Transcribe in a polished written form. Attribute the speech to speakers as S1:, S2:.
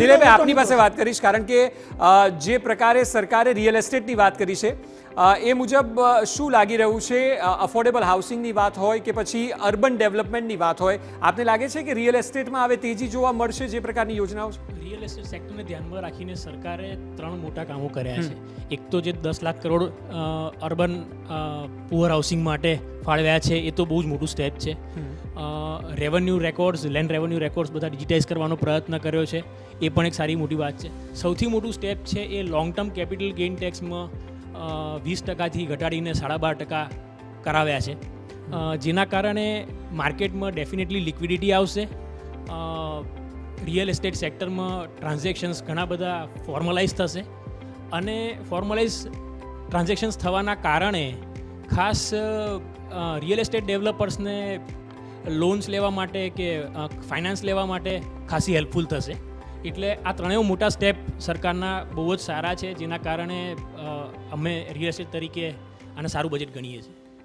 S1: નિલેશભાઈ આપની પાસે વાત કરીશ, કારણ કે જે પ્રકારે સરકારે રિયલ એસ્ટેટની વાત કરી છે એ મુજબ શું લાગી રહ્યું છે? અફોર્ડેબલ હાઉસિંગની વાત હોય કે પછી અર્બન ડેવલપમેન્ટની વાત હોય, આપને લાગે છે કે રિયલ એસ્ટેટમાં હવે તેજી જોવા મળશે જે પ્રકારની યોજનાઓ છે?
S2: રિયલ એસ્ટેટ સેક્ટરને ધ્યાનમાં રાખીને સરકારે 3 મોટા કામો કર્યા છે. એક તો જે 10 lakh crore urban poor housing માટે ફાળવ્યા છે, એ તો બહુ જ મોટું સ્ટેપ છે. Revenue records, land revenue records બધા ડિજિટાઇઝ કરવાનો પ્રયત્ન કર્યો છે, એ પણ એક સારી મોટી વાત છે. સૌથી મોટું સ્ટેપ છે એ લોંગ ટર્મ કેપિટલ ગેઇન ટેક્સમાં 20% ઘટાડીને 12.5% કરાવ્યા છે, જેના કારણે માર્કેટમાં ડેફિનેટલી લિક્વિડિટી આવશે. રિયલ એસ્ટેટ સેક્ટરમાં ટ્રાન્ઝેક્શન્સ ઘણા બધા ફોર્મલાઇઝ થશે, અને ફોર્મલાઇઝ ટ્રાન્ઝેક્શન્સ થવાના કારણે ખાસ રિયલ એસ્ટેટ ડેવલપર્સને લોન્સ લેવા માટે કે ફાઇનાન્સ લેવા માટે ખાસી હેલ્પફુલ થશે. એટલે આ ત્રણેય મોટા સ્ટેપ સરકારના બહુ જ સારા છે, જેના કારણે અમે રિયલ એસ્ટેટ તરીકે આને સારું બજેટ ગણીએ છીએ.